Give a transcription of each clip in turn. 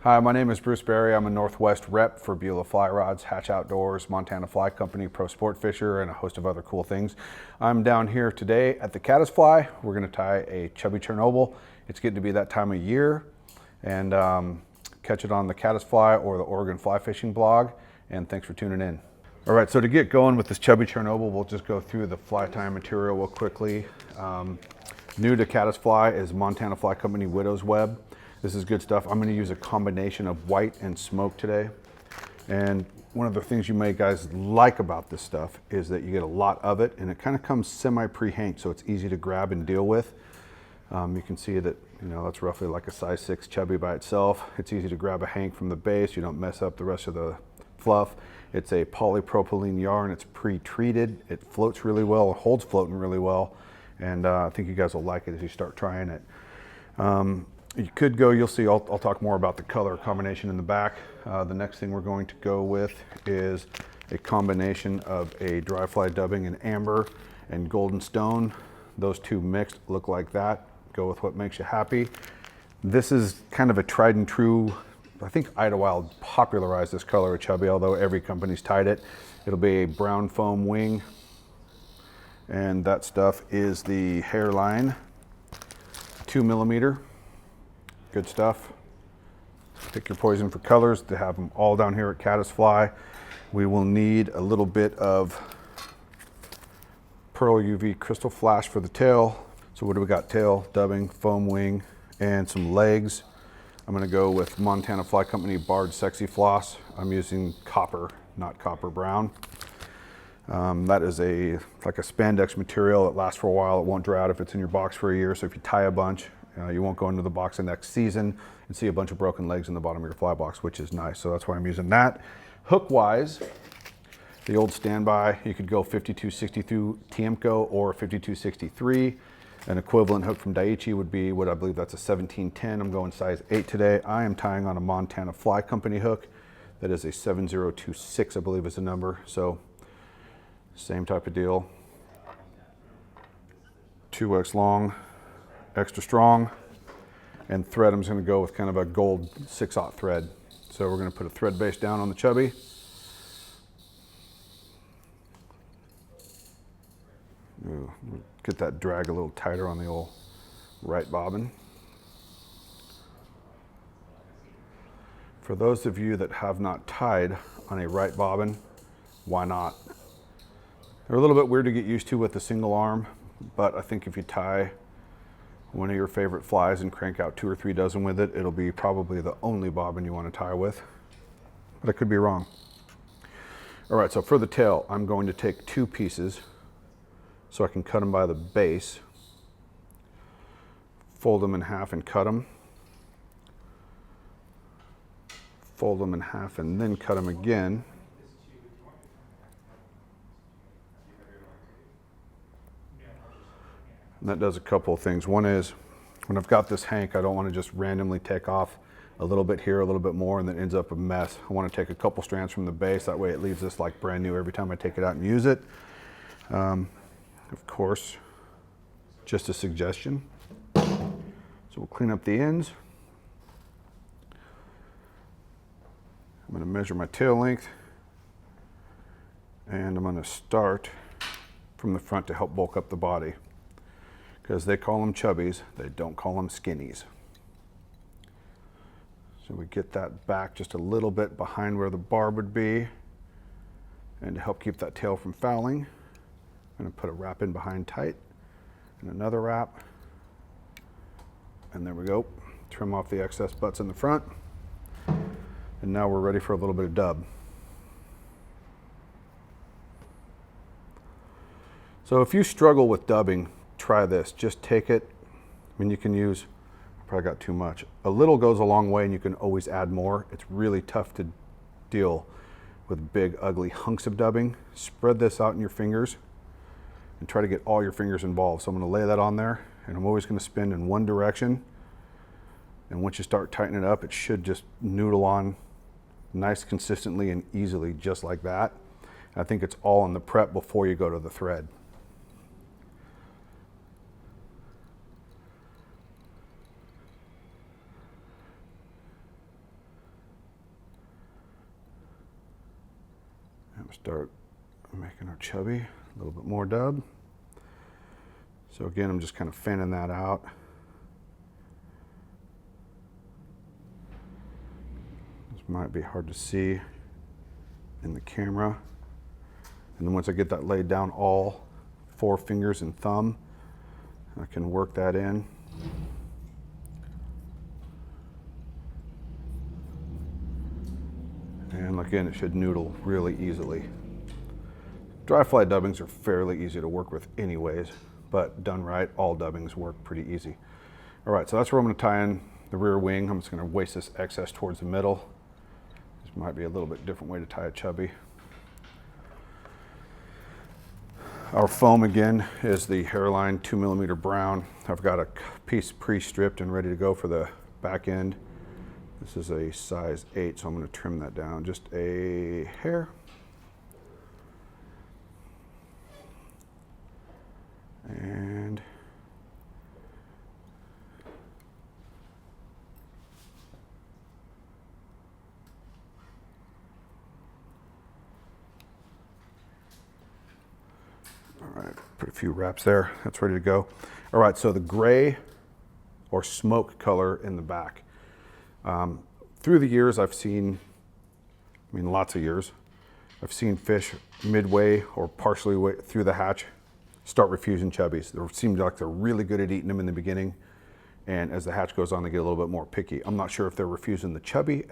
Hi, my name is Bruce Berry. I'm a Northwest rep for Beulah Fly Rods, Hatch Outdoors, Montana Fly Company, Pro Sport Fisher, and a host of other cool things. I'm down here today at the Caddis Fly. We're going to tie a Chubby Chernobyl. It's getting to be that time of year, and catch it on the Caddis Fly or the Oregon Fly Fishing blog. And thanks for tuning in. All right, so to get going with this Chubby Chernobyl, we'll just go through the fly tying material real quickly. New to Caddis Fly is Montana Fly Company Widow's Web. This is good stuff. I'm going to use a combination of white and smoke today. And one of the things you may guys like about this stuff is that you get a lot of it, and it kind of comes semi pre-hanked, so it's easy to grab and deal with. You can see that, that's roughly like a size 6 chubby by itself. It's easy to grab a hank from the base. You don't mess up the rest of the fluff. It's a polypropylene yarn. It's pre-treated. It floats really well, it holds floating really well, and I think you guys will like it as you start trying it. You could go, you'll see, I'll talk more about the color combination in the back. The next thing we're going to go with is a combination of a dry fly dubbing in amber and golden stone. Those two mixed look like that. Go with what makes you happy. This is kind of a tried and true, I think Idlewild popularized this color of chubby, although every company's tied it. It'll be a brown foam wing, and that stuff is the hairline 2mm. Good stuff. Pick your poison for colors. To have them all down here at Caddis Fly. We will need a little bit of Pearl UV crystal flash for the tail. So what do we got? Tail, dubbing, foam wing, and some legs. I'm going to go with Montana Fly Company Barred Sexy Floss. I'm using copper, not copper brown. That is like a spandex material. It lasts for a while. It won't dry out if it's in your box for a year. So if you tie a bunch, you won't go into the box the next season and see a bunch of broken legs in the bottom of your fly box, which is nice. So that's why I'm using that. Hook wise, the old standby, you could go 5262 Tiemco or 5263. An equivalent hook from Daiichi would be what I believe that's a 1710. I'm going size 8 today. I am tying on a Montana Fly Company hook. That is a 7026, I believe is the number. So same type of deal. 2x long, extra strong, and thread I'm just going to go with kind of a gold 6/0 thread. So we're going to put a thread base down on the chubby. Ooh, get that drag a little tighter on the old right bobbin. For those of you that have not tied on a right bobbin, why not? They're a little bit weird to get used to with the single arm, but I think if you tie one of your favorite flies and crank out 2 or 3 dozen with it, it'll be probably the only bobbin you want to tie with, but I could be wrong. All right, so for the tail, I'm going to take 2 pieces so I can cut them by the base, fold them in half and cut them, fold them in half and then cut them again. And that does a couple of things. One is, when I've got this hank, I don't want to just randomly take off a little bit here, a little bit more, and then ends up a mess. I want to take a couple strands from the base. That way it leaves this like brand new every time I take it out and use it. Of course, just a suggestion. So we'll clean up the ends. I'm going to measure my tail length, and I'm going to start from the front to help bulk up the body. Because they call them chubbies, they don't call them skinnies. So we get that back just a little bit behind where the barb would be. And to help keep that tail from fouling, I'm going to put a wrap in behind tight and another wrap. And there we go. Trim off the excess butts in the front. And now we're ready for a little bit of dub. So if you struggle with dubbing, try this. Just take it. I mean, you can use, probably got too much. A little goes a long way, and you can always add more. It's really tough to deal with big, ugly hunks of dubbing. Spread this out in your fingers and try to get all your fingers involved. So I'm going to lay that on there, and I'm always going to spin in one direction. And once you start tightening it up, it should just noodle on nice, consistently, and easily, just like that. And I think it's all in the prep before you go to the thread. start making our chubby, a little bit more dub. So again, I'm just kind of fanning that out. This might be hard to see in the camera. And then once I get that laid down, all 4 fingers and thumb, I can work that in. And again, it should noodle really easily. Dry fly dubbings are fairly easy to work with anyways, but done right, all dubbings work pretty easy. All right, so that's where I'm gonna tie in the rear wing. I'm just gonna waste this excess towards the middle. This might be a little bit different way to tie a chubby. Our foam again is the Hairline 2mm brown. I've got a piece pre-stripped and ready to go for the back end. This is a size 8, so I'm going to trim that down just a hair. And all right, put a few wraps there. That's ready to go. All right, so the gray or smoke color in the back. Through the years, I've seen, lots of years, I've seen fish midway or partially way through the hatch start refusing chubbies. They seem like they're really good at eating them in the beginning, and as the hatch goes on, they get a little bit more picky. I'm not sure if they're refusing the chubby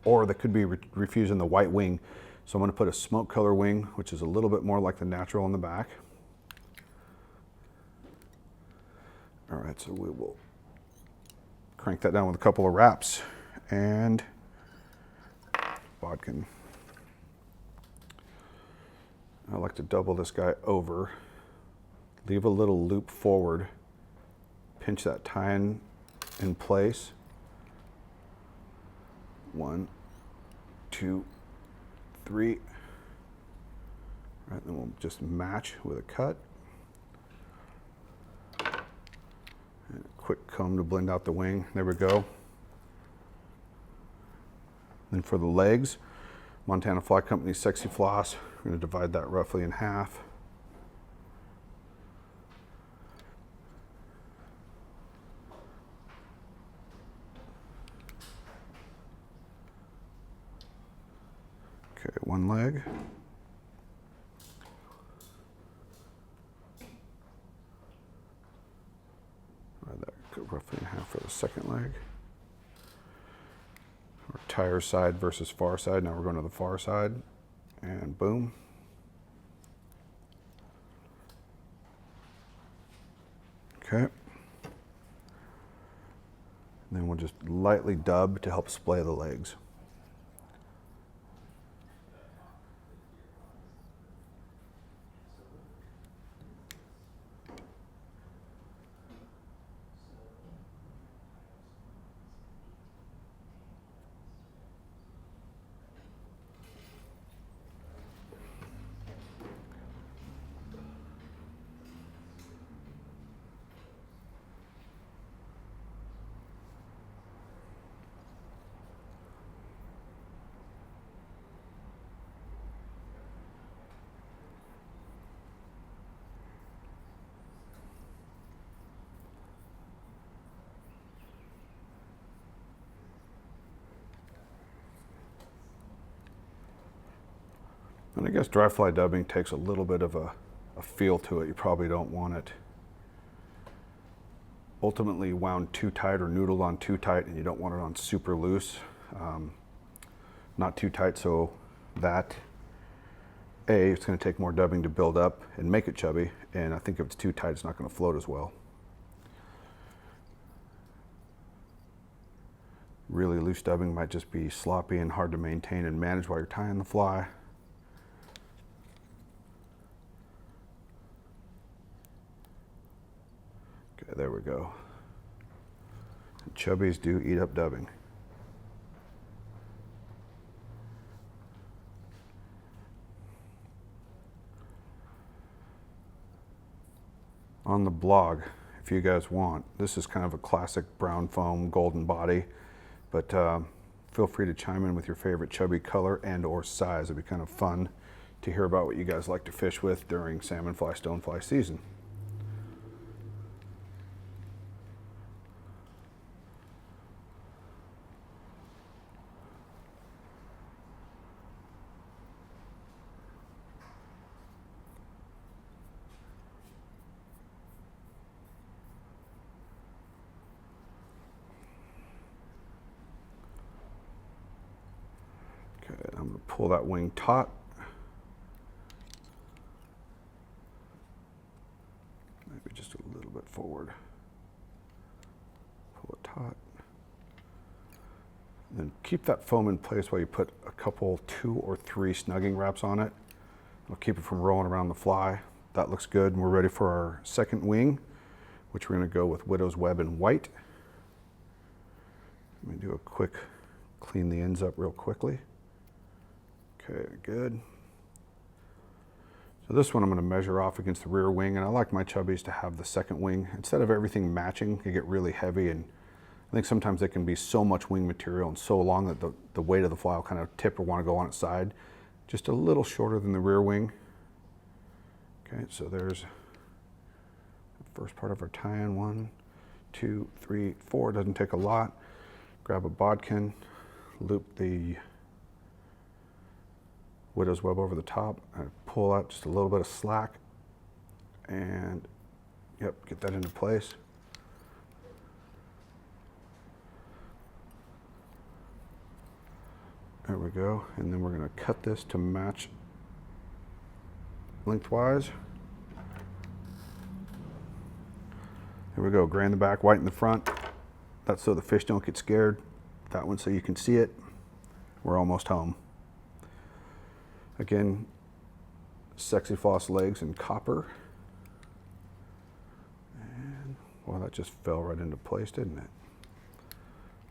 or they could be refusing the white wing. So I'm going to put a smoke color wing, which is a little bit more like the natural on the back. All right, so we will crank that down with a couple of wraps, and bodkin. I like to double this guy over, leave a little loop forward, pinch that tie-in in place. 1, 2, 3. All right, then we'll just match with a cut. And a quick comb to blend out the wing. There we go. Then for the legs, Montana Fly Company Sexy Floss. We're going to divide that roughly in half. Okay, one leg. Divide that roughly in half for the second leg. Or tire side versus far side. Now we're going to the far side, and boom. Okay. And then we'll just lightly dub to help splay the legs. And I guess dry fly dubbing takes a little bit of a feel to it. You probably don't want it ultimately wound too tight or noodled on too tight, and you don't want it on super loose. Not too tight so that it's going to take more dubbing to build up and make it chubby, and I think if it's too tight, it's not going to float as well. Really loose dubbing might just be sloppy and hard to maintain and manage while you're tying the fly. Okay, there we go. And chubbies do eat up dubbing. On the blog, if you guys want, this is kind of a classic brown foam golden body, but feel free to chime in with your favorite chubby color and or size. It'd be kind of fun to hear about what you guys like to fish with during salmon fly, stonefly season. Okay, I'm going to pull that wing taut. Maybe just a little bit forward. Pull it taut. And then keep that foam in place while you put a couple, 2 or 3 snugging wraps on it. It'll keep it from rolling around the fly. That looks good, and we're ready for our second wing, which we're going to go with Widow's Web in white. Let me do a quick, clean the ends up real quickly. Okay, good. So this one I'm going to measure off against the rear wing, and I like my chubbies to have the second wing. Instead of everything matching, they get really heavy, and I think sometimes they can be so much wing material and so long that the weight of the fly will kind of tip or want to go on its side. Just a little shorter than the rear wing. Okay, so there's the first part of our tie-in. 1, 2, 3, 4. It doesn't take a lot. Grab a bodkin, loop the Widow's Web over the top, and pull out just a little bit of slack, and yep, get that into place. There we go, and then we're going to cut this to match lengthwise. Here we go, gray in the back, white in the front. That's so the fish don't get scared. That one so you can see it. We're almost home. Again, sexy floss legs in copper. And, well, that just fell right into place, didn't it?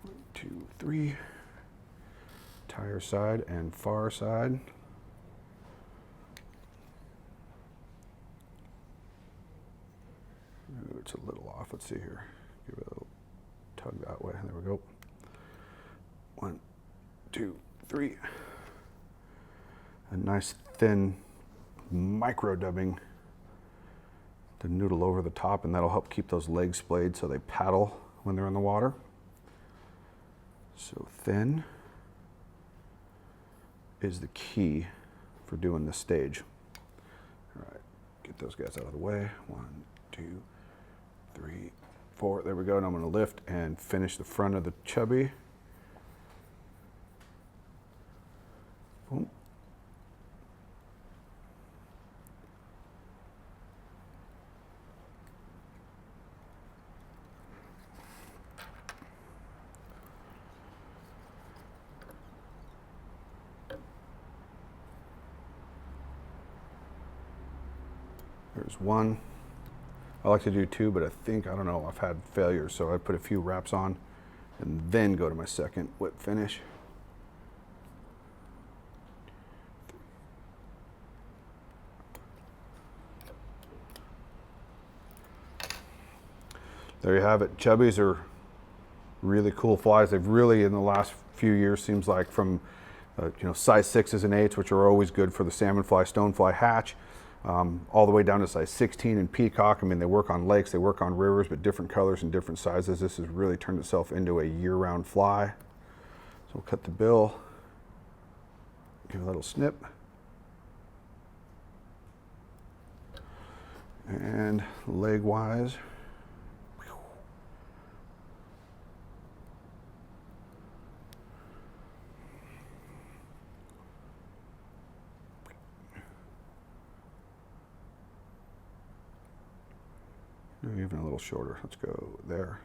1, 2, 3. Tire side and far side. Ooh, it's a little off. Let's see here. Give it a little tug that way. There we go. 1, 2, 3. A nice thin micro dubbing to noodle over the top, and that'll help keep those legs splayed so they paddle when they're in the water. So thin is the key for doing this stage. All right, get those guys out of the way. 1, 2, 3, 4. There we go. And I'm going to lift and finish the front of the chubby. Boom. There's 1. I like to do 2, but I don't know, I've had failures, so I put a few wraps on and then go to my second whip finish. There you have it. Chubbies are really cool flies. They've really, in the last few years, seems like from size 6s and 8s, which are always good for the salmon fly, stonefly hatch, all the way down to size 16 in peacock. I mean, they work on lakes, they work on rivers, but different colors and different sizes. This has really turned itself into a year-round fly. So we'll cut the bill, give a little snip, and leg-wise, even a little shorter. Let's go there,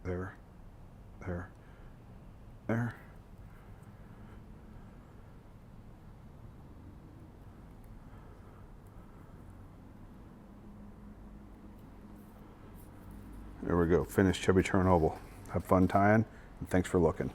there, there, there. There we go. Finished Chubby Chernobyl. Have fun tying, and thanks for looking.